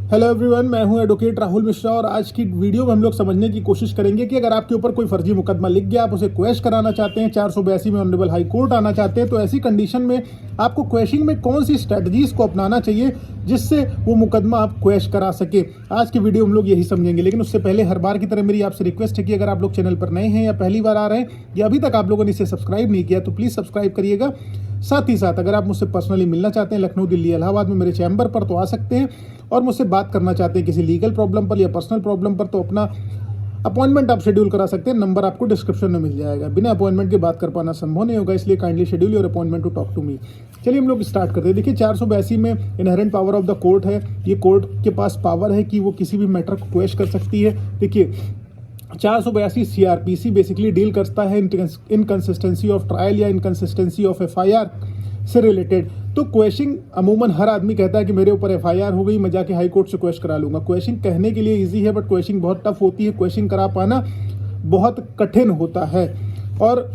Hello everyone, मैं हूं advocate Rahul Mishra और आज की वीडियो में हम लोग समझने की कोशिश करेंगे कि अगर आपके ऊपर कोई फर्जी मुकदमा लिख गया, आप उसे क्वेश कराना चाहते हैं, 482 में ऑनरेबल हाई कोर्ट आना चाहते हैं, तो ऐसी कंडीशन में आपको क्वेशिंग में कौन सी स्ट्रेटजीज को अपनाना चाहिए जिससे वो मुकदमा आप क्वेश करा सके। आज की वीडियो हम लोग यही समझेंगे, लेकिन उससे पहले हर बार की तरह मेरी आपसे रिक्वेस्ट है कि अगर आप लोग चैनल पर नए हैं या पहली बार आ रहे हैं या अभी तक आप लोगों ने इसे सब्सक्राइब नहीं किया तो प्लीज़ सब्सक्राइब करिएगा। साथ ही साथ अगर आप मुझसे पर्सनली मिलना चाहते हैं लखनऊ, दिल्ली, इलाहाबाद में मेरे चैम्बर पर, तो आ सकते हैं और मुझसे बात करना चाहते हैं किसी लीगल प्रॉब्लम पर या पर्सनल प्रॉब्लम पर, तो अपना अपॉइंटमेंट आप शेड्यूल करा सकते हैं। नंबर आपको डिस्क्रिप्शन में मिल जाएगा। बिना अपॉइंटमेंट के बात कर पाना संभव नहीं होगा, इसलिए kindly schedule your appointment to talk to me. चलिए हम लोग स्टार्ट करते हैं। देखिए 482 में inherent power of the court है। ये कोर्ट के पास पावर है कि वो किसी भी मैटर को क्वेश कर सकती है। देखिए 482 CRPC बेसिकली डील करता है इनकंसिस्टेंसी ऑफ ट्रायल या इनकंसिस्टेंसी ऑफ FIR से रिलेटेड। तो क्वेश्चन अमूमन हर आदमी कहता है कि मेरे ऊपर FIR हो गई, मैं जाके हाई कोर्ट से क्वेश्चन करा लूंगा। क्वेश्चन कहने के लिए इजी है, बट क्वेश्चन बहुत टफ होती है, क्वेश्चन करा पाना बहुत कठिन होता है। और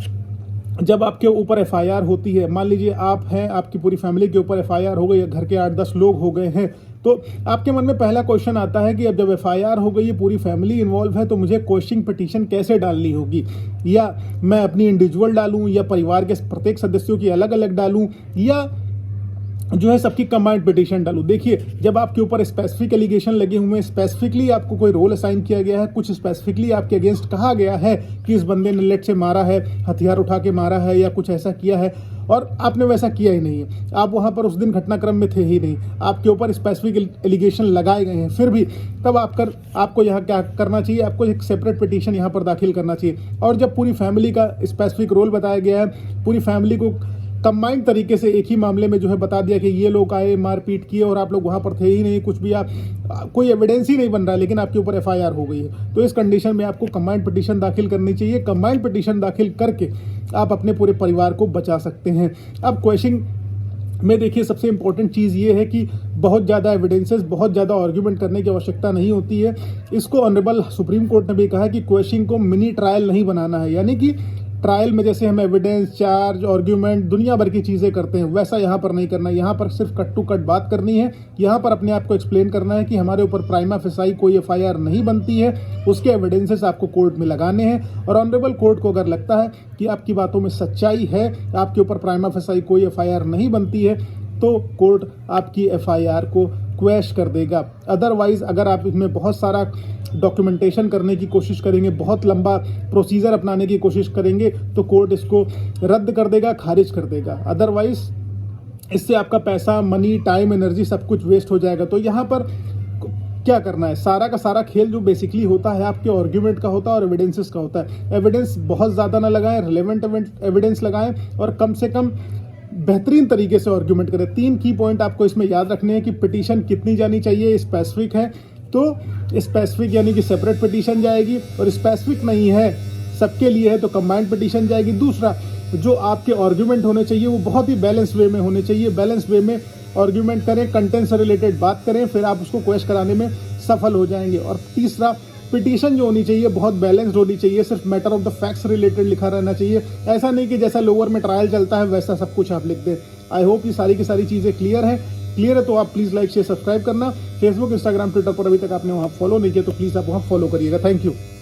जब आपके ऊपर FIR होती है, मान लीजिए आप हैं, आपकी पूरी फैमिली के ऊपर FIR हो गई है, घर के 8-10 लोग हो गए हैं, तो आपके मन में पहला क्वेश्चन आता है कि अब जब FIR हो गई है, पूरी फैमिली इन्वॉल्व है, तो मुझे क्वेश्चन पिटीशन कैसे डालनी होगी। या मैं अपनी इंडिविजुअल डालूं या परिवार के प्रत्येक सदस्यों की अलग अलग डालूं या जो है सबकी कंबाइंड पिटीशन डालूं। देखिए जब आपके ऊपर स्पेसिफिक एलिगेशन लगे हुए हैं, स्पेसिफिकली आपको कोई रोल असाइन किया गया है, कुछ स्पेसिफिकली आपके अगेंस्ट कहा गया है कि इस बंदे ने लेट से मारा है, हथियार उठा के मारा है या कुछ ऐसा किया है, और आपने वैसा किया ही नहीं है, आप वहां पर उस दिन घटनाक्रम में थे ही नहीं, आपके ऊपर स्पेसिफिक एलिगेशन लगाए गए हैं, फिर भी तब आपको यहाँ क्या करना चाहिए, आपको एक सेपरेट पिटीशन यहाँ पर दाखिल करना चाहिए। और जब पूरी फैमिली का स्पेसिफिक रोल बताया गया है, पूरी फैमिली को कंबाइंड तरीके से एक ही मामले में जो है बता दिया कि ये लोग आए, मारपीट किए और आप लोग वहां पर थे ही नहीं, कुछ भी आप कोई एविडेंस ही नहीं बन रहा है, लेकिन आपके ऊपर FIR हो गई है, तो इस कंडीशन में आपको कंबाइंड पिटीशन दाखिल करनी चाहिए। कंबाइंड पिटीशन दाखिल करके आप अपने पूरे परिवार को बचा सकते हैं। अब क्वेश्चन में देखिए सबसे इंपॉर्टेंट चीज़ ये है कि बहुत ज़्यादा एविडेंसेस, बहुत ज़्यादा आर्ग्यूमेंट करने की आवश्यकता नहीं होती है। इसको ऑनरेबल सुप्रीम कोर्ट ने भी कहा कि क्वेश्चन को मिनी ट्रायल नहीं बनाना है, यानी कि ट्रायल में जैसे हम एविडेंस, चार्ज, आर्ग्यूमेंट, दुनिया भर की चीज़ें करते हैं, वैसा यहाँ पर नहीं करना है। यहाँ पर सिर्फ कट टू कट बात करनी है। यहाँ पर अपने आप को एक्सप्लेन करना है कि हमारे ऊपर प्राइमा फेसाई कोई FIR नहीं बनती है, उसके एविडेंसेस आपको कोर्ट में लगाने हैं। और ऑनरेबल कोर्ट को अगर लगता है कि आपकी बातों में सच्चाई है, आपके ऊपर प्राइमा फेसाई कोई FIR नहीं बनती है, तो कोर्ट आपकी FIR को क्वेश कर देगा। अदरवाइज अगर आप इसमें बहुत सारा डॉक्यूमेंटेशन करने की कोशिश करेंगे, बहुत लंबा प्रोसीजर अपनाने की कोशिश करेंगे, तो कोर्ट इसको रद्द कर देगा, खारिज कर देगा। अदरवाइज इससे आपका पैसा, मनी, टाइम, एनर्जी सब कुछ वेस्ट हो जाएगा। तो यहाँ पर क्या करना है, सारा का सारा खेल जो बेसिकली होता है आपके आर्ग्यूमेंट का होता है और एविडेंसेस का होता है। एविडेंस बहुत ज़्यादा ना लगाएं, रिलेवेंट एविडेंस लगाएं और कम से कम बेहतरीन तरीके से आर्ग्यूमेंट करें। 3 की पॉइंट आपको इसमें याद रखने हैं कि पिटीशन कितनी जानी चाहिए। स्पेसिफिक है तो स्पेसिफिक यानी कि सेपरेट पिटीशन जाएगी, और स्पेसिफिक नहीं है, सबके लिए है, तो कंबाइंड पिटीशन जाएगी। दूसरा, जो आपके आर्ग्यूमेंट होने चाहिए वो बहुत ही बैलेंस वे में होने चाहिए। बैलेंस वे में आर्ग्यूमेंट करें, कंटेंट से रिलेटेड बात करें, फिर आप उसको क्वेश कराने में सफल हो जाएंगे। और तीसरा, पिटीशन जो होनी चाहिए बहुत बैलेंस्ड होनी चाहिए, सिर्फ matter of the facts related लिखा रहना चाहिए। ऐसा नहीं कि जैसा लोअर में ट्रायल चलता है वैसा सब कुछ आप लिख दें। आई होप ये सारी की सारी चीज़ें क्लियर है तो आप प्लीज़ लाइक, शेयर, सब्सक्राइब करना। फेसबुक, इंस्टाग्राम, ट्विटर पर अभी तक आपने वहाँ फॉलो नहीं किया तो प्लीज़ आप वहाँ फॉलो करिएगा। Thank you.